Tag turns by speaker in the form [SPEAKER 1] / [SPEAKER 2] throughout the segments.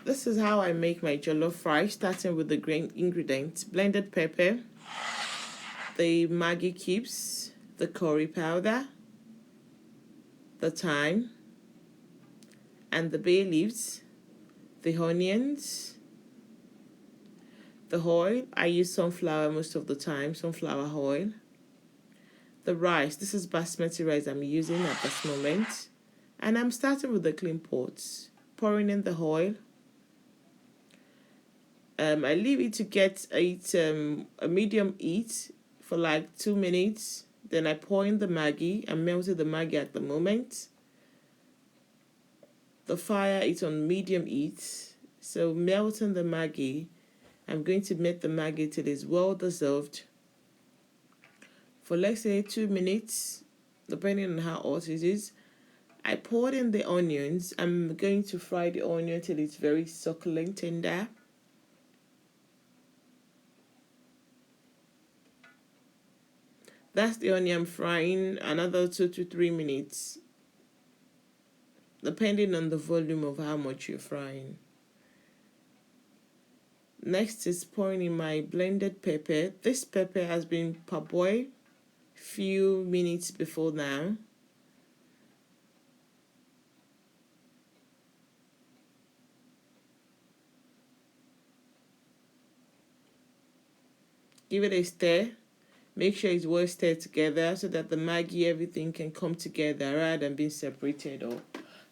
[SPEAKER 1] This is how I make my jollof rice, starting with the grain ingredients: blended pepper, the Maggi cubes, the curry powder, the thyme, and the bay leaves, the onions, the oil. I use sunflower most of the time, sunflower oil. The rice, this is basmati rice I'm using at this moment. And I'm starting with the clean pots, pouring in the oil. I leave it to get a medium heat for like 2 minutes. Then I pour in the Maggi. I'm melting the Maggi at the moment. The fire is on medium heat. So melting the Maggi, I'm going to melt the Maggi till it's well dissolved for, let's say, 2 minutes, depending on how hot it is. I poured in the onions. I'm going to fry the onion till it's very succulent, tender. That's the onion frying, another 2 to 3 minutes, depending on the volume of how much you're frying. Next is pouring in my blended pepper. This pepper has been parboiled few minutes before now. Give it a stir. Make sure it's well stirred together so that the Maggi, everything can come together rather than being separated or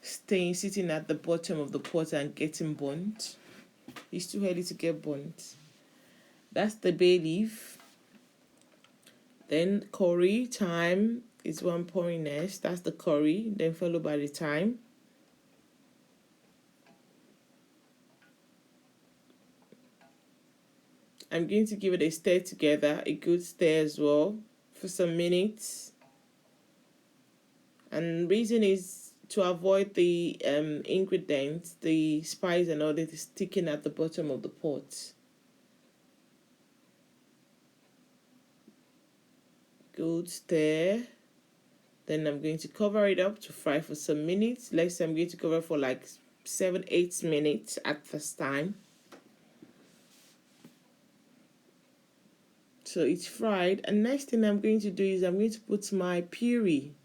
[SPEAKER 1] sitting at the bottom of the pot and getting burnt. It's too early to get burnt. That's the bay leaf. Then curry, thyme is one pouring next. That's the curry, then followed by the thyme. I'm going to give it a stir together, a good stir as well, for some minutes. And the reason is to avoid the ingredients, the spice and all that is sticking at the bottom of the pot. Good stir. Then I'm going to cover it up to fry for some minutes. Let's say I'm going to cover for like 7-8 minutes at this time. So it's fried, and next thing I'm going to do is I'm going to put my puree.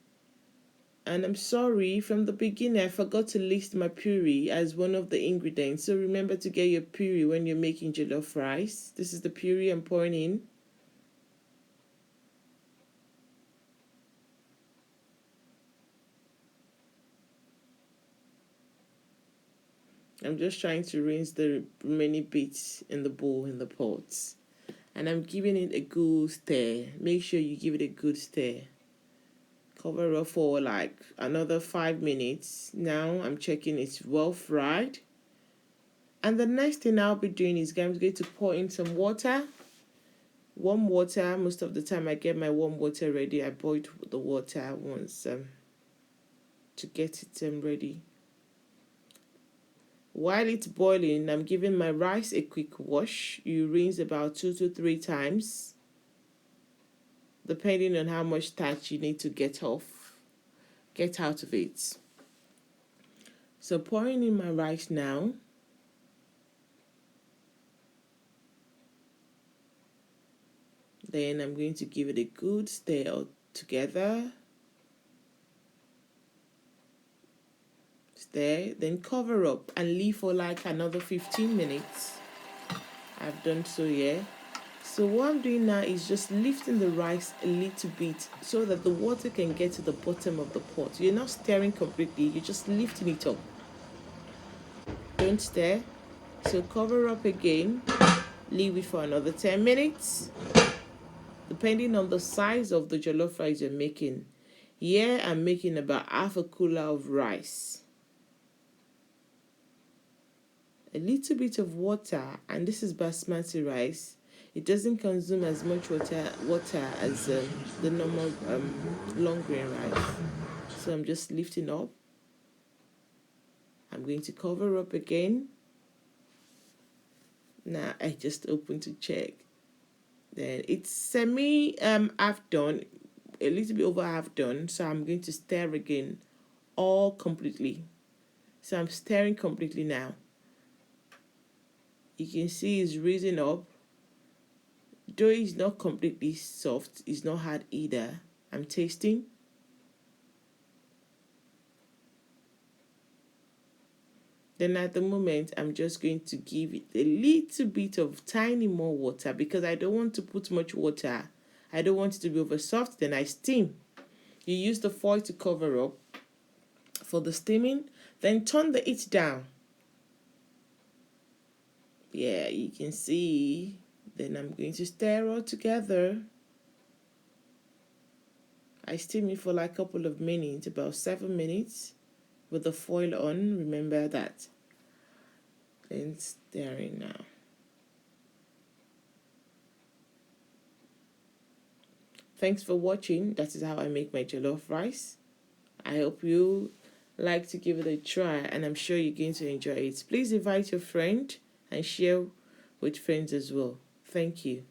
[SPEAKER 1] And I'm sorry, from the beginning I forgot to list my puree as one of the ingredients. So remember to get your puree when you're making jollof rice. This is the puree I'm pouring in. I'm just trying to rinse the remaining bits in the bowl in the pots. And I'm giving it a good stir. Make sure you give it a good stir. Cover up for like another 5 minutes. Now I'm checking it's well fried. And the next thing I'll be doing is I'm going to pour in some water. Warm water. Most of the time I get my warm water ready. I boil the water once to get it ready. While it's boiling, I'm giving my rice a quick wash. You rinse about 2 to 3 times, depending on how much starch you need to get out of it. So pouring in my rice now. Then I'm going to give it a good stir together. Stir, then cover up and leave for like another 15 minutes. I've done so here. So what I'm doing now is just lifting the rice a little bit so that the water can get to the bottom of the pot. You're not stirring completely, you're just lifting it up. Don't stir. So cover up again, leave it for another 10 minutes. Depending on the size of the jollof rice you're making. Here I'm making about half a cooler of rice. A little bit of water, and this is basmati rice. It doesn't consume as much water as the normal long grain rice. So I'm just lifting up. I'm going to cover up again. Now I just open to check. Then it's semi half done, a little bit over half done. So I'm going to stir again, all completely. So I'm stirring completely now. You can see it's raising up. Though it's not completely soft, it's not hard either. I'm tasting. Then at the moment, I'm just going to give it a little bit of tiny more water because I don't want to put much water. I don't want it to be over soft. Then I steam. You use the foil to cover up for the steaming. Then turn the heat down. Yeah, you can see. Then I'm going to stir all together. I steam it for like a couple of minutes, about 7 minutes, with the foil on. Remember that. Then stirring now. Thanks for watching. That is how I make my jollof rice. I hope you like to give it a try, and I'm sure you're going to enjoy it. Please invite your friend and share with friends as well. Thank you.